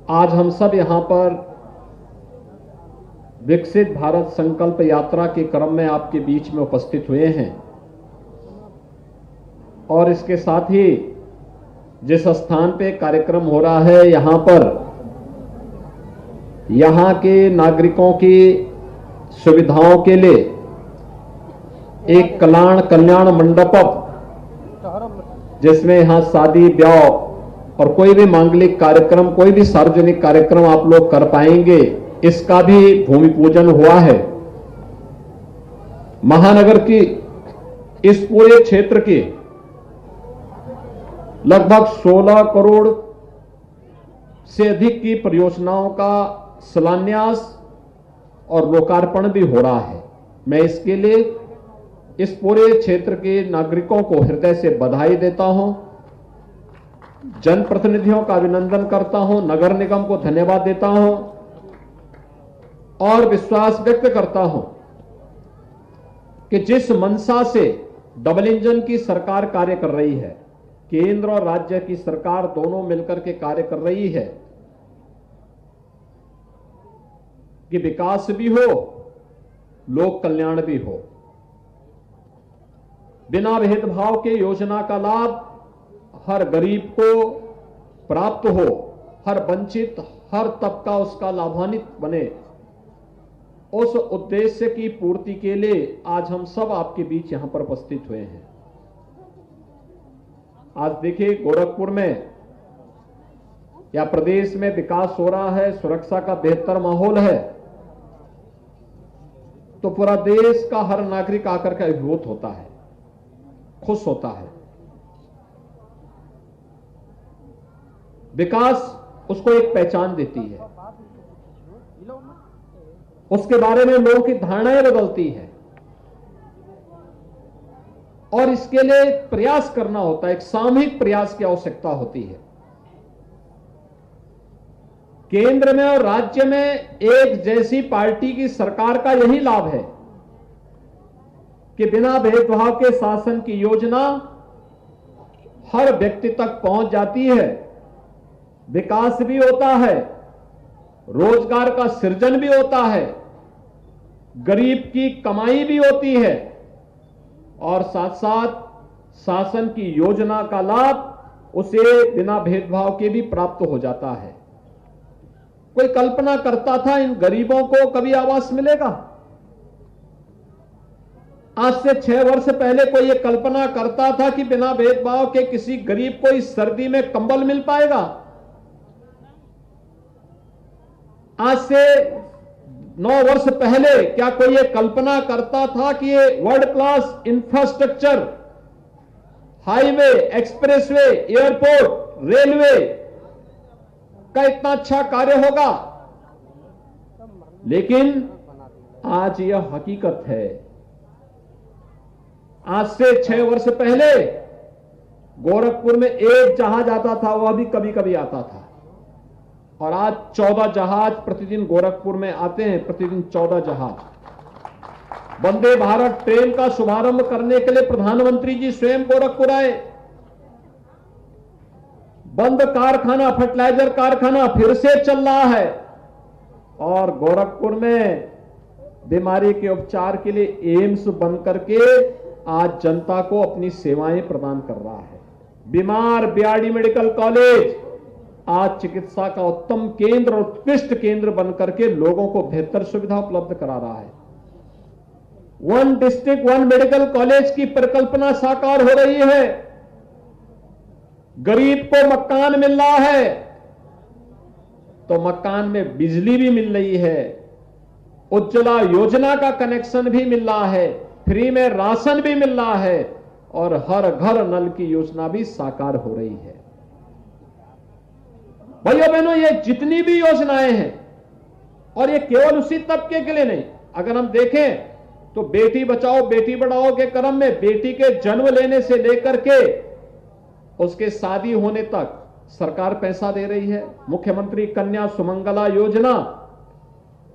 आज हम सब यहां पर विकसित भारत संकल्प यात्रा के क्रम में आपके बीच में उपस्थित हुए हैं और इसके साथ ही जिस स्थान पे कार्यक्रम हो रहा है यहां पर यहां के नागरिकों की सुविधाओं के लिए एक कल्याण मंडपम जिसमें यहां शादी ब्याह और कोई भी मांगलिक कार्यक्रम, कोई भी सार्वजनिक कार्यक्रम आप लोग कर पाएंगे, इसका भी भूमि पूजन हुआ है। महानगर की इस पूरे क्षेत्र के लगभग 16 करोड़ से अधिक की परियोजनाओं का शिलान्यास और लोकार्पण भी हो रहा है। मैं इसके लिए इस पूरे क्षेत्र के नागरिकों को हृदय से बधाई देता हूं, जनप्रतिनिधियों का अभिनंदन करता हूं, नगर निगम को धन्यवाद देता हूं और विश्वास व्यक्त करता हूं कि जिस मंशा से डबल इंजन की सरकार कार्य कर रही है, केंद्र और राज्य की सरकार दोनों मिलकर के कार्य कर रही है कि विकास भी हो, लोक कल्याण भी हो, बिना भेदभाव के योजना का लाभ हर गरीब को प्राप्त हो, हर वंचित, हर तबका उसका लाभान्वित बने, उस उद्देश्य की पूर्ति के लिए आज हम सब आपके बीच यहां पर उपस्थित हुए हैं। आज देखिए गोरखपुर में या प्रदेश में विकास हो रहा है, सुरक्षा का बेहतर माहौल है, तो पूरा देश का हर नागरिक आकर के अभिभूत होता है, खुश होता है। विकास उसको एक पहचान देती है, उसके बारे में लोगों की धारणाएं बदलती है और इसके लिए प्रयास करना होता है, एक सामूहिक प्रयास की आवश्यकता होती है। केंद्र में और राज्य में एक जैसी पार्टी की सरकार का यही लाभ है कि बिना भेदभाव के शासन की योजना हर व्यक्ति तक पहुंच जाती है, विकास भी होता है, रोजगार का सृजन भी होता है, गरीब की कमाई भी होती है और साथ साथ शासन की योजना का लाभ उसे बिना भेदभाव के भी प्राप्त हो जाता है। कोई कल्पना करता था इन गरीबों को कभी आवास मिलेगा? आज से 6 वर्ष पहले कोई ये कल्पना करता था कि बिना भेदभाव के किसी गरीब को इस सर्दी में कंबल मिल पाएगा? आज से 9 वर्ष पहले क्या कोई ये कल्पना करता था कि ये world class infrastructure, highway, expressway, airport, railway का इतना अच्छा कार्य होगा? लेकिन आज यह हकीकत है। आज से 6 वर्ष पहले गोरखपुर में एक जहाज आता था, वह भी कभी कभी आता था, और आज 14 जहाज प्रतिदिन गोरखपुर में आते हैं, प्रतिदिन 14 जहाज। वंदे भारत ट्रेन का शुभारंभ करने के लिए प्रधानमंत्री जी स्वयं गोरखपुर आए। बंद कारखाना, फर्टिलाइजर कारखाना फिर से चल रहा है और गोरखपुर में बीमारी के उपचार के लिए एम्स बनकर के आज जनता को अपनी सेवाएं प्रदान कर रहा है। बीमार बीआरडी मेडिकल कॉलेज आज चिकित्सा का उत्तम केंद्र, उत्कृष्ट केंद्र बनकर के लोगों को बेहतर सुविधा उपलब्ध करा रहा है। 1 डिस्ट्रिक्ट 1 मेडिकल कॉलेज की परिकल्पना साकार हो रही है। गरीब को मकान मिल रहा है तो मकान में बिजली भी मिल रही है, उज्ज्वला योजना का कनेक्शन भी मिल रहा है, फ्री में राशन भी मिल रहा है और हर घर नल की योजना भी साकार हो रही है। भाइयों बहनों, ये जितनी भी योजनाएं हैं, और ये केवल उसी तबके के लिए नहीं, अगर हम देखें तो बेटी बचाओ बेटी पढ़ाओ के क्रम में बेटी के जन्म लेने से लेकर के उसके शादी होने तक सरकार पैसा दे रही है। मुख्यमंत्री कन्या सुमंगला योजना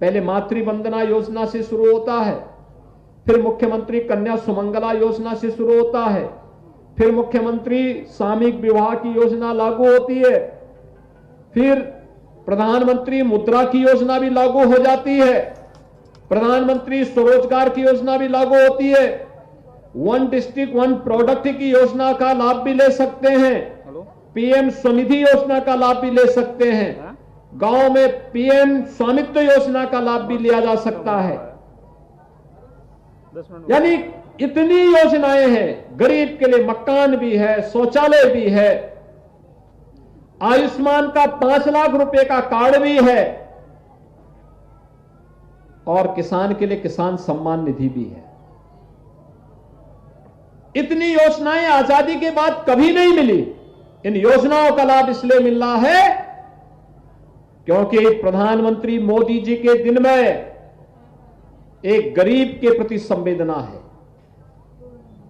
पहले मातृ वंदना योजना से शुरू होता है, फिर मुख्यमंत्री कन्या सुमंगला योजना से शुरू होता है, फिर मुख्यमंत्री सामूहिक विवाह की योजना लागू होती है, फिर प्रधानमंत्री मुद्रा की योजना भी लागू हो जाती है, प्रधानमंत्री स्वरोजगार की योजना भी लागू होती है, वन डिस्ट्रिक्ट वन प्रोडक्ट की योजना का लाभ भी ले सकते हैं, पीएम स्वनिधि योजना का लाभ भी ले सकते हैं, गांव में पीएम स्वामित्व योजना का लाभ भी लिया जा सकता है। यानी इतनी योजनाएं हैं, गरीब के लिए मकान भी है, शौचालय भी है, आयुष्मान का 5 लाख रुपए का कार्ड भी है और किसान के लिए किसान सम्मान निधि भी है। इतनी योजनाएं आजादी के बाद कभी नहीं मिली। इन योजनाओं का लाभ इसलिए मिल रहा है क्योंकि प्रधानमंत्री मोदी जी के दिन में एक गरीब के प्रति संवेदना है,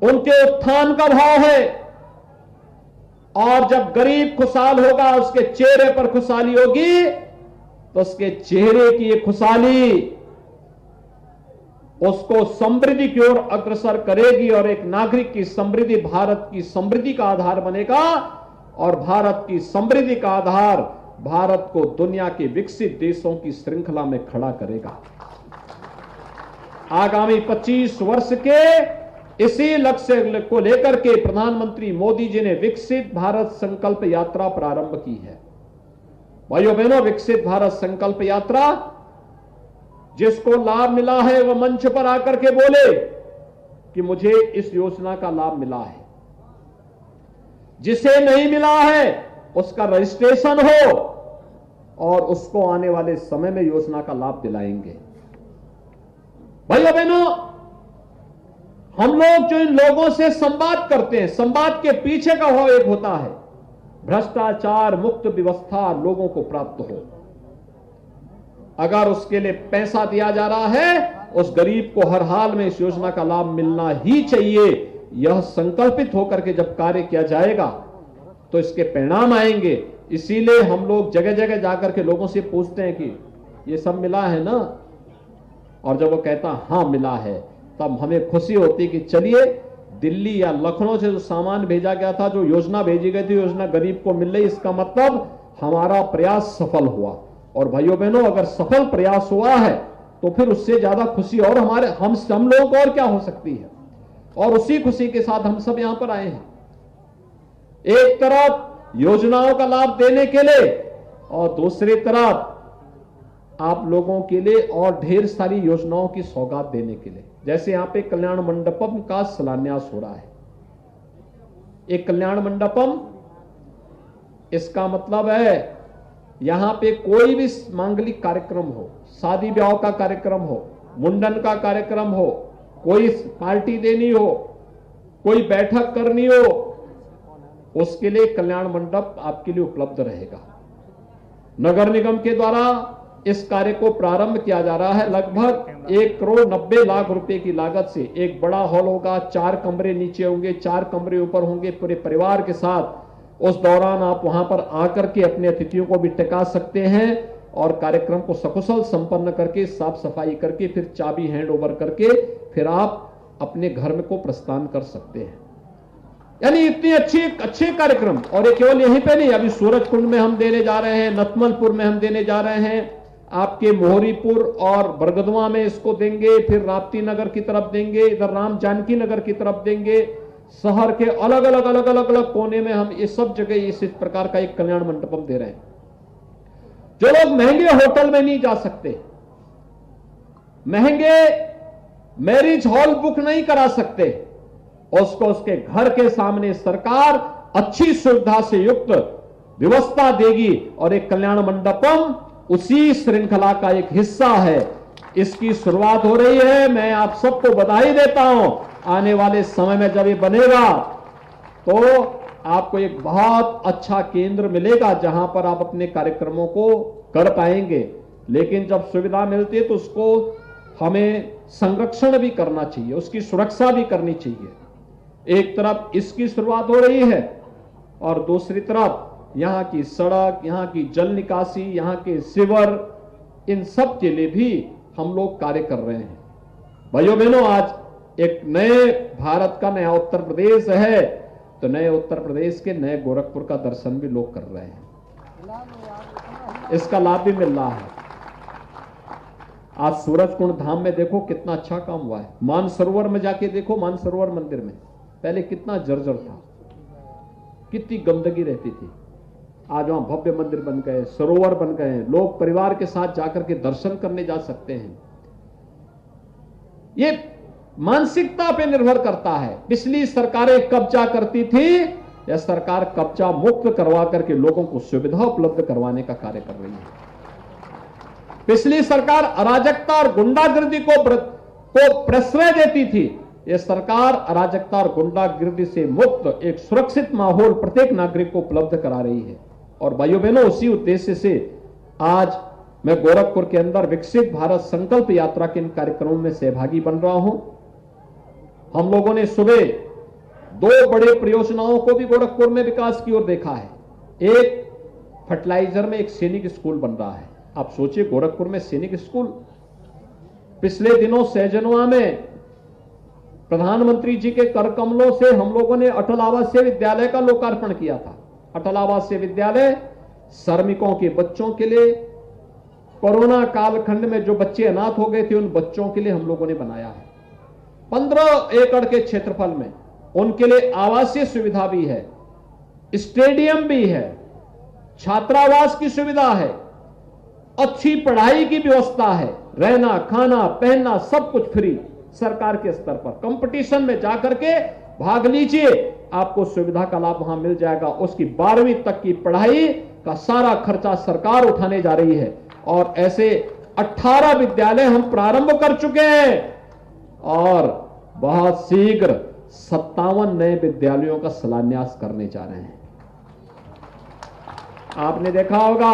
उनके उत्थान का भाव है, और जब गरीब खुशहाल होगा, उसके चेहरे पर खुशहाली होगी, तो उसके चेहरे की ये खुशहाली उसको समृद्धि की ओर अग्रसर करेगी और एक नागरिक की समृद्धि भारत की समृद्धि का आधार बनेगा और भारत की समृद्धि का आधार भारत को दुनिया के विकसित देशों की श्रृंखला में खड़ा करेगा। आगामी 25 वर्ष के इसी लक्ष्य को लेकर के प्रधानमंत्री मोदी जी ने विकसित भारत संकल्प यात्रा प्रारंभ की है। भाइयों बहनों, विकसित भारत संकल्प यात्रा जिसको लाभ मिला है वह मंच पर आकर के बोले कि मुझे इस योजना का लाभ मिला है। जिसे नहीं मिला है उसका रजिस्ट्रेशन हो और उसको आने वाले समय में योजना का लाभ दिलाएंगे। भाइयों बहनों, हम लोग जो इन लोगों से संवाद करते हैं, संवाद के पीछे का भाव एक होता है, भ्रष्टाचार मुक्त व्यवस्था लोगों को प्राप्त हो। अगर उसके लिए पैसा दिया जा रहा है, उस गरीब को हर हाल में इस योजना का लाभ मिलना ही चाहिए। यह संकल्पित होकर के जब कार्य किया जाएगा तो इसके परिणाम आएंगे। इसीलिए हम लोग जगह जगह जाकर के लोगों से पूछते हैं कि ये सब मिला है ना, और जब वो कहता हां मिला है, तब हमें खुशी होती कि चलिए दिल्ली या लखनऊ से जो सामान भेजा गया था, जो योजना भेजी गई थी, योजना गरीब को मिल रही, इसका मतलब हमारा प्रयास सफल हुआ। और भाइयों बहनों, अगर सफल प्रयास हुआ है तो फिर उससे ज्यादा खुशी और हम लोगों को और क्या हो सकती है। और उसी खुशी के साथ हम सब यहां पर आए हैं, एक तरफ योजनाओं का लाभ देने के लिए और दूसरी तरफ आप लोगों के लिए और ढेर सारी योजनाओं की सौगात देने के लिए। जैसे यहां पे कल्याण मंडपम का शिलान्यास हो रहा है। एक कल्याण मंडपम, इसका मतलब है यहां पे कोई भी मांगलिक कार्यक्रम हो, शादी ब्याह का कार्यक्रम हो, मुंडन का कार्यक्रम हो, कोई पार्टी देनी हो, कोई बैठक करनी हो, उसके लिए कल्याण मंडप आपके लिए उपलब्ध रहेगा। नगर निगम के द्वारा इस कार्य को प्रारंभ किया जा रहा है। लगभग 1,90,00,000 रुपए की लागत से एक बड़ा हॉल होगा, 4 कमरे नीचे होंगे, 4 कमरे ऊपर होंगे। पूरे परिवार के साथ उस दौरान आप वहां पर आकर के अपने अतिथियों को भी टिका सकते हैं और कार्यक्रम को सकुशल संपन्न करके, साफ सफाई करके, फिर चाबी हैंड ओवर करके फिर आप अपने घर में को प्रस्थान कर सकते हैं। यानी इतनी अच्छे कार्यक्रम। और ये केवल यहीं पे नहीं, अभी सूरजकुंड में हम देने जा रहे हैं, नतमलपुर में हम देने जा रहे हैं, आपके मोहरीपुर और बरगदवा में इसको देंगे, फिर राप्ती नगर की तरफ देंगे, इधर राम जानकी नगर की तरफ देंगे। शहर के अलग अलग कोने में हम इस सब जगह इस प्रकार का एक कल्याण मंडपम दे रहे हैं। जो लोग महंगे होटल में नहीं जा सकते, महंगे मैरिज हॉल बुक नहीं करा सकते, उसको उसके घर के सामने सरकार अच्छी सुविधा से युक्त व्यवस्था देगी और एक कल्याण मंडपम उसी श्रृंखला का एक हिस्सा है। इसकी शुरुआत हो रही है। मैं आप सबको बधाई देता हूं। आने वाले समय में जब ये बनेगा तो आपको एक बहुत अच्छा केंद्र मिलेगा जहां पर आप अपने कार्यक्रमों को कर पाएंगे। लेकिन जब सुविधा मिलती है तो उसको हमें संरक्षण भी करना चाहिए, उसकी सुरक्षा भी करनी चाहिए। एक तरफ इसकी शुरुआत हो रही है और दूसरी तरफ यहां की सड़क, यहां की जल निकासी, यहां के सीवर, इन सब के लिए भी हम लोग कार्य कर रहे हैं। भाइयों बहनों, आज एक नए भारत का नया उत्तर प्रदेश है, तो नए उत्तर प्रदेश के नए गोरखपुर का दर्शन भी लोग कर रहे हैं। इसका लाभ भी मिल रहा है। आज सूरजकुंड धाम में देखो कितना अच्छा काम हुआ है। मानसरोवर में जाके देखो, मानसरोवर मंदिर में पहले कितना जर्जर था, कितनी गंदगी रहती थी। आज वहां भव्य मंदिर बन गए, सरोवर बन गए, लोग परिवार के साथ जाकर के दर्शन करने जा सकते हैं। ये मानसिकता पे निर्भर करता है। पिछली सरकारें कब्जा करती थी, यह सरकार कब्जा मुक्त करवा करके लोगों को सुविधा उपलब्ध करवाने का कार्य कर रही है। पिछली सरकार अराजकता और गुंडागर्दी को प्रश्रय देती थी, यह सरकार अराजकता और गुंडागर्दी से मुक्त एक सुरक्षित माहौल प्रत्येक नागरिक को उपलब्ध करा रही है। और भाइयों बहनों, उसी उद्देश्य से आज मैं गोरखपुर के अंदर विकसित भारत संकल्प यात्रा के इन कार्यक्रमों में सहभागी बन रहा हूं। हम लोगों ने सुबह 2 बड़े परियोजनाओं को भी गोरखपुर में विकास की ओर देखा है। एक फर्टिलाइजर में एक सैनिक स्कूल बन रहा है। आप सोचिए, गोरखपुर में सैनिक स्कूल। पिछले दिनों सहजनवा में प्रधानमंत्री जी के कर कमलों से हम लोगों ने अटल आवासीय विद्यालय का लोकार्पण किया था। अटल आवासीय विद्यालय श्रमिकों के बच्चों के लिए, कोरोना कालखंड में जो बच्चे अनाथ हो गए थे उन बच्चों के लिए हम लोगों ने बनाया है। 15 एकड़ के क्षेत्रफल में उनके लिए आवासीय सुविधा भी है, स्टेडियम भी है, छात्रावास की सुविधा है, अच्छी पढ़ाई की व्यवस्था है, रहना खाना पहनना सब कुछ फ्री सरकार के स्तर पर। कंपटीशन में जाकर के भाग लीजिए, आपको सुविधा का लाभ वहां मिल जाएगा। उसकी 12वीं तक की पढ़ाई का सारा खर्चा सरकार उठाने जा रही है। और ऐसे 18 विद्यालय हम प्रारंभ कर चुके हैं और बहुत शीघ्र 57 नए विद्यालयों का शिलान्यास करने जा रहे हैं। आपने देखा होगा,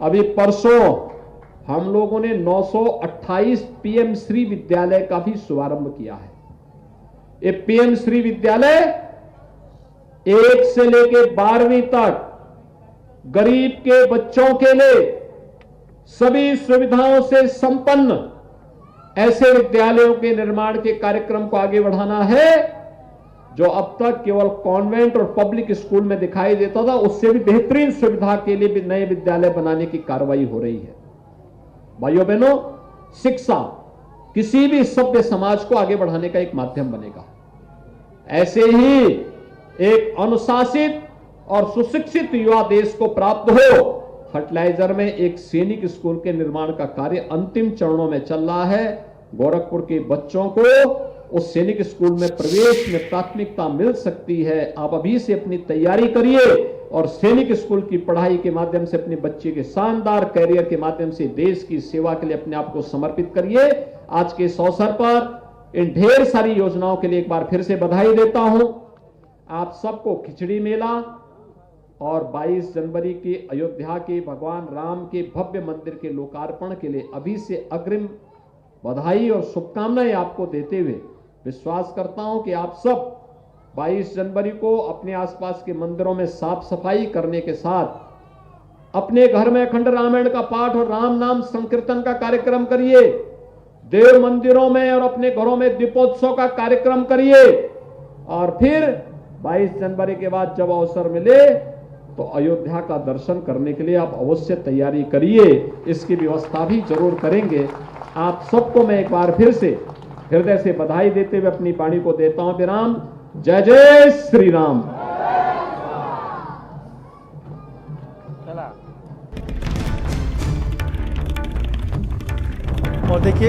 अभी परसों हम लोगों ने 928 पीएम श्री विद्यालय का भी शुभारंभ किया है। ये पीएम श्री विद्यालय 1 से लेकर 12वीं तक गरीब के बच्चों के लिए सभी सुविधाओं से संपन्न ऐसे विद्यालयों के निर्माण के कार्यक्रम को आगे बढ़ाना है जो अब तक केवल कॉन्वेंट और पब्लिक स्कूल में दिखाई देता था। उससे भी बेहतरीन सुविधा के लिए भी नए विद्यालय बनाने की कार्रवाई हो रही है। भाइयों बहनों, शिक्षा किसी भी सभ्य समाज को आगे बढ़ाने का एक माध्यम बनेगा। ऐसे ही एक अनुशासित और सुशिक्षित युवा देश को प्राप्त हो। फर्टिलाइजर में एक सैनिक स्कूल के निर्माण का कार्य अंतिम चरणों में चल रहा है। गोरखपुर के बच्चों को उस सैनिक स्कूल में प्रवेश में प्राथमिकता मिल सकती है। आप अभी से अपनी तैयारी करिए और सैनिक स्कूल की पढ़ाई के माध्यम से अपने बच्चे के शानदार कैरियर के माध्यम से देश की सेवा के लिए अपने आप को समर्पित करिए। आज के इस अवसर पर इन ढेर सारी योजनाओं के लिए एक बार फिर से बधाई देता हूं। आप सबको खिचड़ी मेला और 22 जनवरी के अयोध्या के भगवान राम के भव्य मंदिर के लोकार्पण के लिए अभी से अग्रिम बधाई और शुभकामनाएं आपको देते हुए विश्वास करता हूं कि आप सब 22 जनवरी को अपने आसपास के मंदिरों में साफ सफाई करने के साथ अपने घर में अखंड रामायण का पाठ और राम नाम संकीर्तन का कार्यक्रम करिए। देव मंदिरों में और अपने घरों में दीपोत्सव का कार्यक्रम करिए। और फिर 22 जनवरी के बाद जब अवसर मिले तो अयोध्या का दर्शन करने के लिए आप अवश्य तैयारी करिए। इसकी व्यवस्था भी जरूर करेंगे। आप सबको मैं एक बार फिर से हृदय से बधाई देते हुए अपनी वाणी को देता हूं विराम। जय जय श्री राम। और देखिए